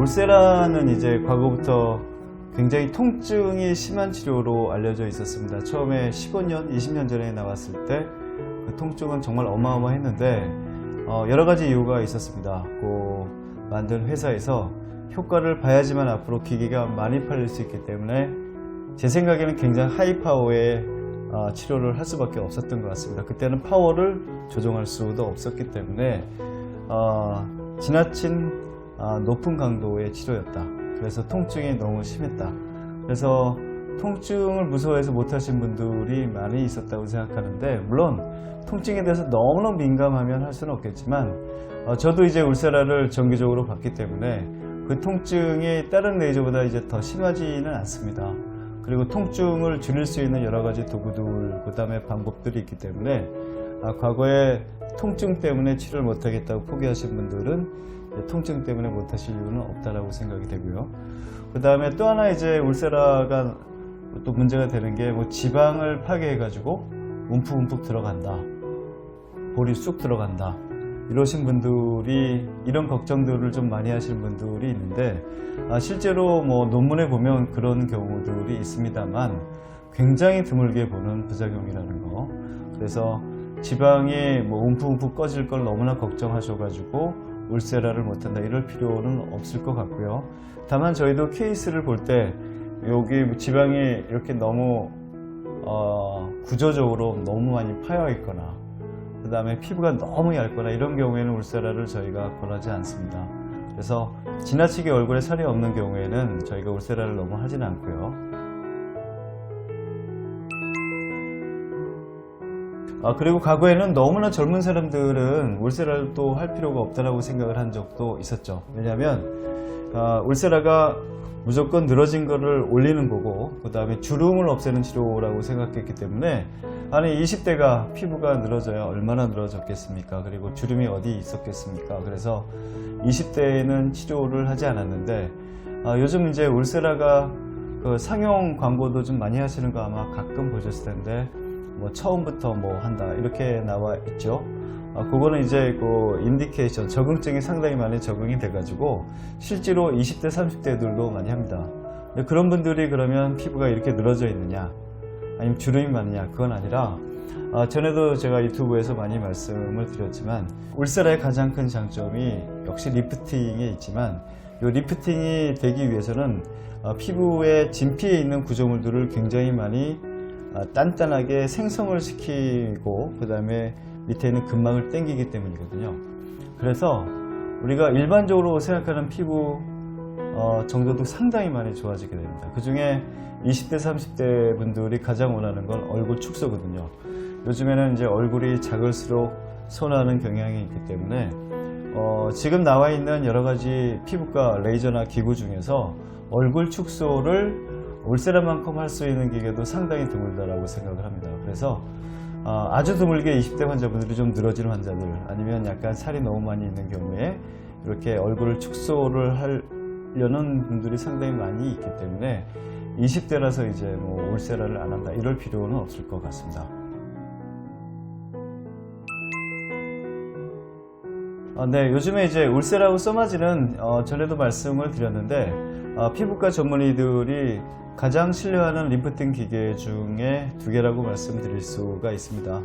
울세라는 이제 과거부터 굉장히 통증이 심한 치료로 알려져 있었습니다. 처음에 15년, 20년 전에 나왔을 때 그 통증은 정말 어마어마했는데 여러 가지 이유가 있었습니다. 그 만든 회사에서 효과를 봐야지만 앞으로 기기가 많이 팔릴 수 있기 때문에 제 생각에는 굉장히 하이 파워의 치료를 할 수밖에 없었던 것 같습니다. 그때는 파워를 조정할 수도 없었기 때문에 지나친 높은 강도의 치료였다. 그래서 통증이 너무 심했다. 그래서 통증을 무서워해서 못하신 분들이 많이 있었다고 생각하는데, 물론 통증에 대해서 너무너무 민감하면 할 수는 없겠지만 저도 이제 울세라를 정기적으로 받기 때문에 그 통증이 다른 레이저보다 이제 더 심하지는 않습니다. 그리고 통증을 줄일 수 있는 여러 가지 도구들, 그 다음에 방법들이 있기 때문에 과거에 통증 때문에 치료를 못하겠다고 포기하신 분들은 통증 때문에 못하실 이유는 없다라고 생각이 되고요. 그 다음에 또 하나 이제 울세라가 또 문제가 되는 게 뭐 지방을 파괴해가지고 움푹움푹 들어간다, 볼이 쑥 들어간다, 이러신 분들이, 이런 걱정들을 좀 많이 하시는 분들이 있는데 실제로 뭐 논문에 보면 그런 경우들이 있습니다만 굉장히 드물게 보는 부작용이라는 거. 그래서 지방이 뭐 움푹움푹 꺼질 걸 너무나 걱정하셔가지고 울세라를 못한다, 이럴 필요는 없을 것 같고요. 다만 저희도 케이스를 볼 때 여기 지방이 이렇게 너무 구조적으로 너무 많이 파여 있거나 그 다음에 피부가 너무 얇거나 이런 경우에는 울세라를 저희가 권하지 않습니다. 그래서 지나치게 얼굴에 살이 없는 경우에는 저희가 울세라를 너무 하진 않고요. 그리고 과거에는 너무나 젊은 사람들은 울세라를 또 할 필요가 없다라고 생각을 한 적도 있었죠. 왜냐하면 울세라가 무조건 늘어진 거를 올리는 거고 그 다음에 주름을 없애는 치료라고 생각했기 때문에, 아니 20대가 피부가 늘어져야 얼마나 늘어졌겠습니까? 그리고 주름이 어디 있었겠습니까? 그래서 20대에는 치료를 하지 않았는데 요즘 이제 울세라가 그 상용 광고도 좀 많이 하시는 거 아마 가끔 보셨을 텐데, 뭐 처음부터 뭐 한다 이렇게 나와 있죠. 그거는 이제 그 인디케이션, 적응증이 상당히 많이 적응이 돼 가지고 실제로 20대 30대들도 많이 합니다. 근데 그런 분들이 그러면 피부가 이렇게 늘어져 있느냐 아니면 주름이 많느냐, 그건 아니라 전에도 제가 유튜브에서 많이 말씀을 드렸지만 울세라의 가장 큰 장점이 역시 리프팅에 있지만, 이 리프팅이 되기 위해서는 피부의 진피에 있는 구조물들을 굉장히 많이 단단하게 생성을 시키고 그 다음에 밑에 있는 근막을 당기기 때문이거든요. 그래서 우리가 일반적으로 생각하는 피부 정도도 상당히 많이 좋아지게 됩니다. 그 중에 20대 30대 분들이 가장 원하는 건 얼굴 축소거든요. 요즘에는 이제 얼굴이 작을수록 선호하는 경향이 있기 때문에 지금 나와 있는 여러 가지 피부과 레이저나 기구 중에서 얼굴 축소를 울세라만큼 할 수 있는 기계도 상당히 드물다라고 생각을 합니다. 그래서 아주 드물게 20대 환자분들이 좀 늘어지는 환자들, 아니면 약간 살이 너무 많이 있는 경우에 이렇게 얼굴을 축소를 하려는 분들이 상당히 많이 있기 때문에 20대라서 이제 뭐 울세라를 안 한다 이럴 필요는 없을 것 같습니다. 네, 요즘에 이제 울세라하고 써마지는 전에도 말씀을 드렸는데 피부과 전문의들이 가장 신뢰하는 리프팅 기계 중에 두 개라고 말씀드릴 수가 있습니다.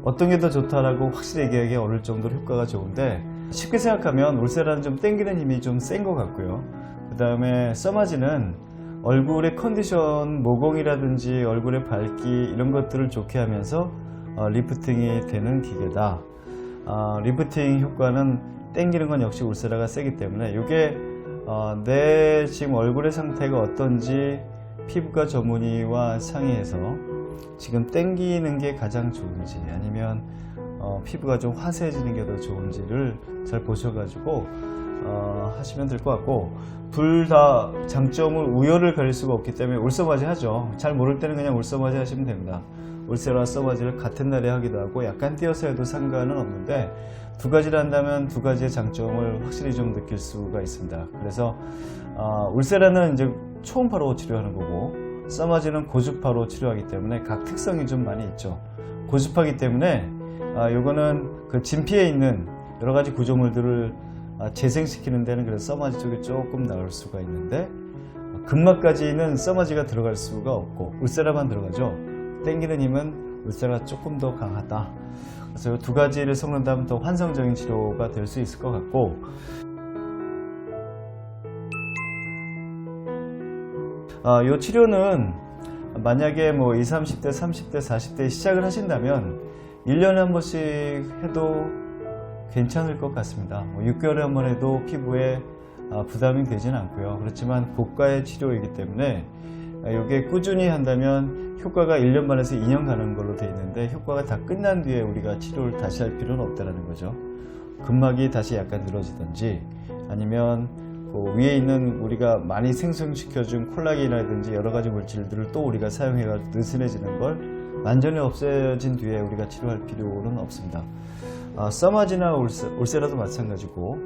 어떤 게 더 좋다라고 확실히 얘기하기 어려울 정도로 효과가 좋은데, 쉽게 생각하면 울세라는 좀 당기는 힘이 좀 센 것 같고요. 그 다음에 써마지는 얼굴의 컨디션, 모공이라든지 얼굴의 밝기 이런 것들을 좋게 하면서 리프팅이 되는 기계다. 리프팅 효과는 당기는 건 역시 울세라가 세기 때문에 이게 내 지금 얼굴의 상태가 어떤지 피부과 전문의와 상의해서 지금 당기는 게 가장 좋은지 아니면 피부가 좀 화사해지는 게 더 좋은지를 잘 보셔가지고 하시면 될 것 같고, 둘 다 장점을 우열을 가릴 수가 없기 때문에 울써마지 하죠. 잘 모를 때는 그냥 울써마지 하시면 됩니다. 울세라와 써마지를 같은 날에 하기도 하고 약간 띄어서 해도 상관은 없는데, 두 가지를 한다면 두 가지의 장점을 확실히 좀 느낄 수가 있습니다. 그래서 울세라는 이제 초음파로 치료하는 거고 써마지는 고주파로 치료하기 때문에 각 특성이 좀 많이 있죠. 고주파이기 때문에 요거는 그 진피에 있는 여러 가지 구조물들을 재생시키는 데는 그래서 써마지 쪽이 조금 나을 수가 있는데, 근막까지는 써마지가 들어갈 수가 없고 울세라만 들어가죠. 땡기는 힘은 울세라가 조금 더 강하다. 그래서 이 두 가지를 섞는다면 더 환상적인 치료가 될 수 있을 것 같고, 이 치료는 만약에 뭐 20, 30대, 30대, 40대에 시작을 하신다면 1년에 한 번씩 해도 괜찮을 것 같습니다. 6개월에 한 번 해도 피부에 부담이 되진 않고요. 그렇지만 고가의 치료이기 때문에 이게 꾸준히 한다면 효과가 1년 반에서 2년 가는 걸로 되어 있는데, 효과가 다 끝난 뒤에 우리가 치료를 다시 할 필요는 없다는 거죠. 근막이 다시 약간 늘어지든지, 아니면 그 위에 있는 우리가 많이 생성시켜준 콜라겐이라든지 여러 가지 물질들을 또 우리가 사용해가 느슨해지는 걸 완전히 없애진 뒤에 우리가 치료할 필요는 없습니다. 써마지나 울세라도 마찬가지고,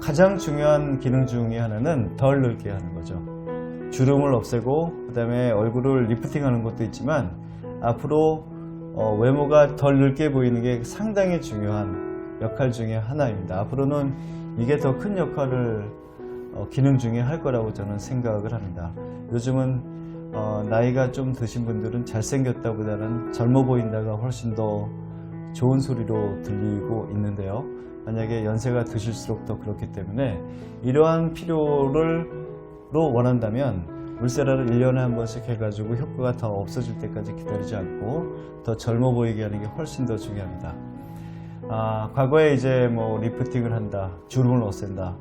가장 중요한 기능 중에 하나는 덜 늙게 하는 거죠. 주름을 없애고 그 다음에 얼굴을 리프팅하는 것도 있지만, 앞으로 외모가 덜 늙게 보이는 게 상당히 중요한 역할 중에 하나입니다. 앞으로는 이게 더 큰 역할을 기능 중에 할 거라고 저는 생각을 합니다. 요즘은 나이가 좀 드신 분들은 잘생겼다보다는 젊어 보인다가 훨씬 더 좋은 소리로 들리고 있는데요. 만약에 연세가 드실수록 더 그렇기 때문에 이러한 필요를 원한다면 울세라를 1년에 한 번씩 해가지고 효과가 더 없어질 때까지 기다리지 않고 더 젊어 보이게 하는 게 훨씬 더 중요합니다. 과거에 이제 뭐 리프팅을 한다, 주름을 없앤다,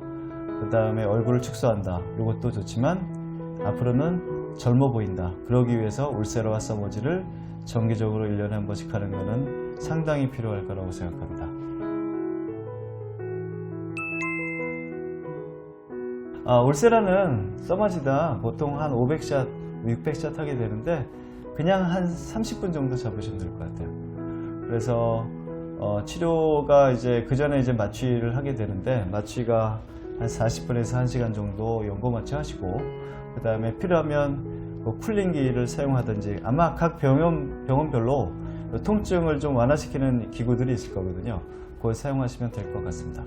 그 다음에 얼굴을 축소한다, 이것도 좋지만 앞으로는 젊어 보인다. 그러기 위해서 울세라와 써머지를 정기적으로 1년에 한 번씩 하는 것은 상당히 필요할 거라고 생각합니다. 울세라는 써마지다 보통 한 500샷, 600샷 하게 되는데, 그냥 한 30분 정도 잡으시면 될 것 같아요. 그래서 치료가 이제 그 전에 이제 마취를 하게 되는데, 마취가 한 40분에서 1시간 정도 연고 마취 하시고, 그 다음에 필요하면 쿨링기를 사용하든지, 아마 각 병원별로 통증을 좀 완화시키는 기구들이 있을 거거든요. 그걸 사용하시면 될 것 같습니다.